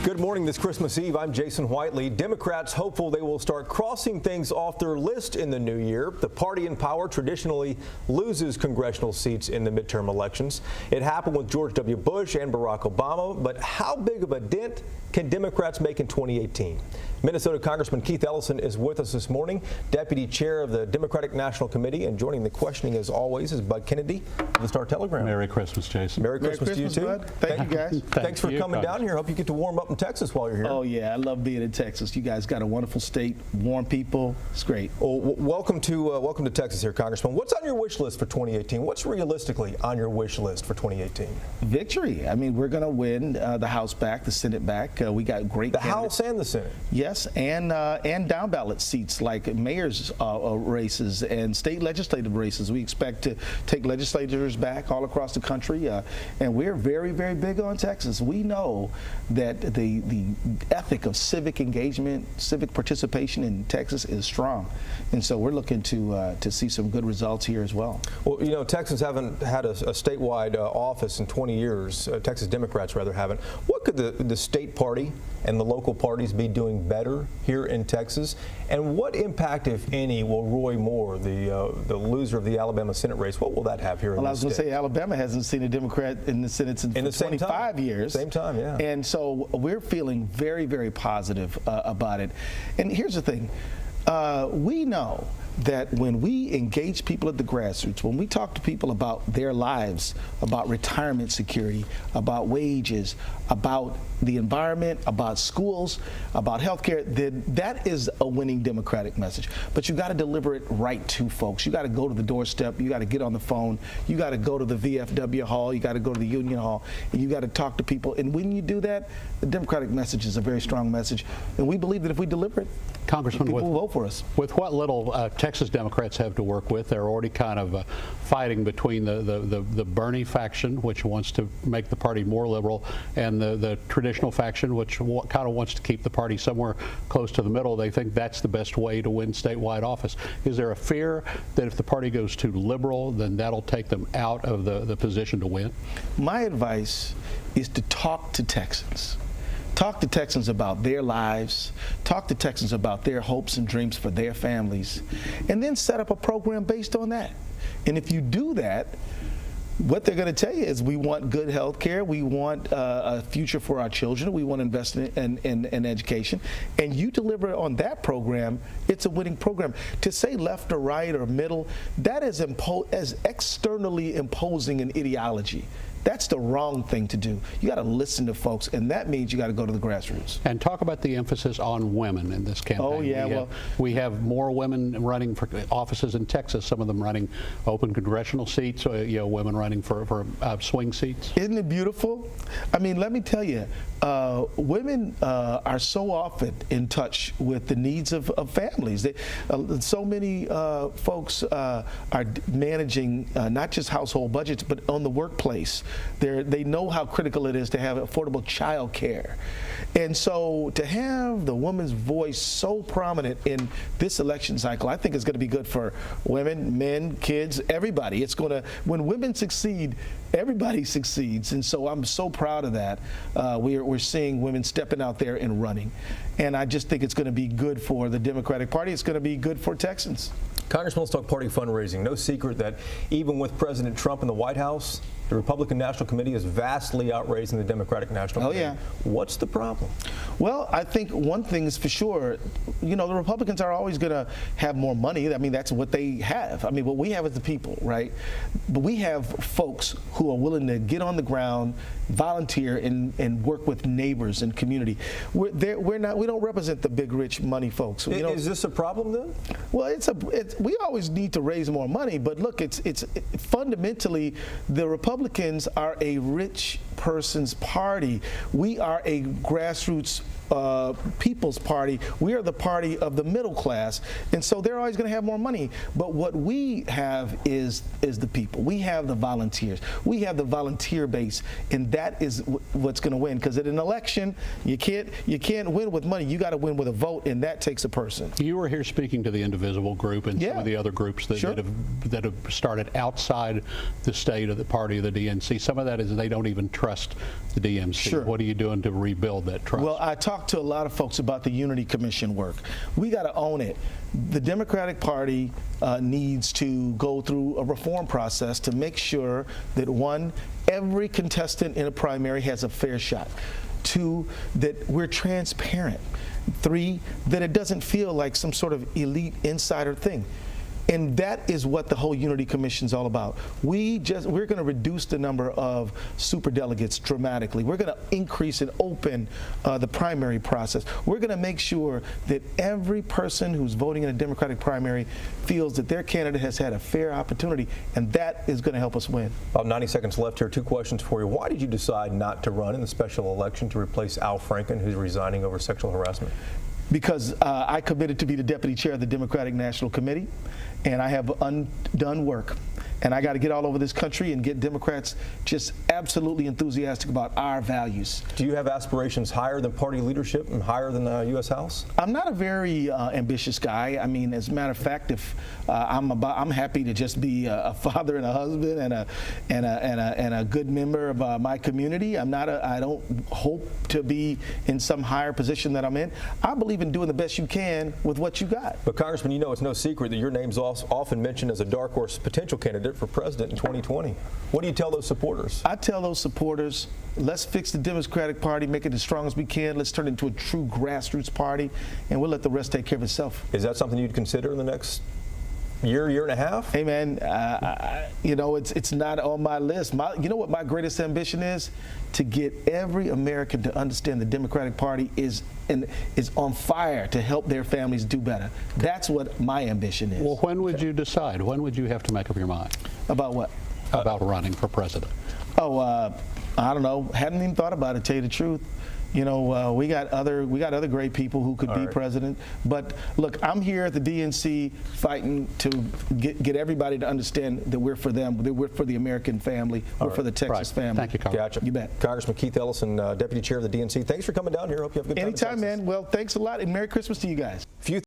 Good morning this Christmas Eve. I'm Jason Whiteley. Democrats hopeful they will start crossing things off their list in the new year. The party in power traditionally loses congressional seats in the midterm elections. It happened with George W. Bush and Barack Obama, but how big of a dent can Democrats make in 2018? Minnesota Congressman Keith Ellison is with us this morning, Deputy Chair of the Democratic National Committee, and joining the questioning as always is Bud Kennedy of the Star-Telegram. Merry Christmas, Jason. Merry Christmas to you too. Bud. Thank you, guys. Thanks for coming down here. Hope you get to warm up in Texas while you're here. Oh yeah, I love being in Texas. You guys got a wonderful state, warm people. It's great. Well, welcome to Texas here, Congressman. What's on your wish list for 2018? What's realistically on your wish list for 2018? Victory. I mean, we're going to win the House back, the Senate back. We got great The candidates. House and the Senate. Yes, and down ballot seats like mayor's races and state legislative races. We expect to take legislators back all across the country, and we're very, very big on Texas. We know that the ethic of civic engagement, civic participation in Texas is strong, and so we're looking to see some good results here as well. Well, you know, Texans haven't had a statewide office in 20 years. Texas Democrats rather haven't. What could the state party and the local parties be doing better here in Texas? And what impact, if any, will Roy Moore, the loser of the Alabama Senate race, what will that have here in the state? Well, I was going to say Alabama hasn't seen a Democrat in the Senate since 25 years. Same time, yeah. And so we're feeling very, very positive about it. And here's the thing. We know that when we engage people at the grassroots, when we talk to people about their lives, about retirement security, about wages, about the environment, about schools, about healthcare, then that is a winning Democratic message. But you got to deliver it right to folks. You got to go to the doorstep. You got to get on the phone. You got to go to the VFW hall. You got to go to the Union Hall. And you got to talk to people. And when you do that, the Democratic message is a very strong message. And we believe that if we deliver it, Congressman, people will vote for us. With what little Texas Democrats have to work with, they're already kind of fighting between the Bernie faction, which wants to make the party more liberal, and the traditional faction, which kind of wants to keep the party somewhere close to the middle. They think that's the best way to win statewide office. Is there a fear that if the party goes too liberal, then that'll take them out of the position to win? My advice is to talk to Texans. Talk to Texans about their lives, talk to Texans about their hopes and dreams for their families, and then set up a program based on that. And if you do that, what they're going to tell you is we want good health care, we want a future for our children, we want to invest in education, and you deliver on that program, it's a winning program. To say left or right or middle, that is as externally imposing an ideology. That's the wrong thing to do. You got to listen to folks, and that means you got to go to the grassroots. And talk about the emphasis on women in this campaign. Oh yeah, we have more women running for offices in Texas. Some of them running open congressional seats. Women running for swing seats. Isn't it beautiful? I mean, let me tell you, women are so often in touch with the needs of families. So many folks are managing not just household budgets, but on the workplace. They know how critical it is to have affordable child care. And so to have the woman's voice so prominent in this election cycle, I think is going to be good for women, men, kids, everybody. It's going to, when women succeed, everybody succeeds. And so I'm so proud of that. We're seeing women stepping out there and running. And I just think it's going to be good for the Democratic Party. It's going to be good for Texans. Congressman, let's talk party fundraising. No secret that even with President Trump in the White House, the Republican National Committee is vastly outraising the Democratic National Committee. Oh, yeah. What's the problem? Well, I think one thing is for sure, the Republicans are always going to have more money. I mean, that's what they have. I mean, what we have is the people, right? But we have folks who are willing to get on the ground, volunteer, and work with neighbors and community. We don't represent the big, rich money folks. Is this a problem then? Well, we always need to raise more money, but look, it's fundamentally the Republicans are a rich person's party. We are a grassroots people's party. We are the party of the middle class, and so they're always going to have more money. But what we have is the people. We have the volunteers. We have the volunteer base, and that is what's going to win. Because at an election, you can't win with money. You got to win with a vote, and that takes a person. You were here speaking to the Indivisible group and some of the other groups that, Sure. that have started outside the state of the party of the DNC. Some of that is they don't even trust the DNC. Sure. What are you doing to rebuild that trust? Well, I talked to a lot of folks about the Unity Commission work. We got to own it. The Democratic Party needs to go through a reform process to make sure that, one, every contestant in a primary has a fair shot. Two, that we're transparent. Three, that it doesn't feel like some sort of elite insider thing. And that is what the whole Unity Commission is all about. We're going to reduce the number of superdelegates dramatically. We're going to increase and open the primary process. We're going to make sure that every person who's voting in a Democratic primary feels that their candidate has had a fair opportunity, and that is going to help us win. About 90 seconds left here. Two questions for you. Why did you decide not to run in the special election to replace Al Franken, who's resigning over sexual harassment? Because I committed to be the deputy chair of the Democratic National Committee, and I have undone work. And I got to get all over this country and get Democrats just absolutely enthusiastic about our values. Do you have aspirations higher than party leadership and higher than the U.S. House? I'm not a very ambitious guy. I mean, as a matter of fact, if I'm happy to just be a father and a husband and a good member of my community. I don't hope to be in some higher position that I'm in. I believe in doing the best you can with what you got. But Congressman, you know it's no secret that your name's often mentioned as a dark horse potential candidate for president in 2020. What do you tell those supporters? I tell those supporters, let's fix the Democratic Party, make it as strong as we can. Let's turn it into a true grassroots party, and we'll let the rest take care of itself. Is that something you'd consider in the next year and a half? Hey, man, you know, it's not on my list. You know what my greatest ambition is? To get every American to understand the Democratic Party is on fire to help their families do better. That's what my ambition is. Well, when would you decide? When would you have to make up your mind? About what? About running for president? Oh, I don't know. Hadn't even thought about it, to tell you the truth. You know, we got other great people who could be president. But look, I'm here at the DNC fighting to get everybody to understand that we're for them. That we're for the American family. We're for the Texas family. Thank you, Congressman. Gotcha. You bet. Congressman Keith Ellison, Deputy Chair of the DNC. Thanks for coming down here. Hope you have a good time. Anytime, man. Well, thanks a lot, and Merry Christmas to you guys.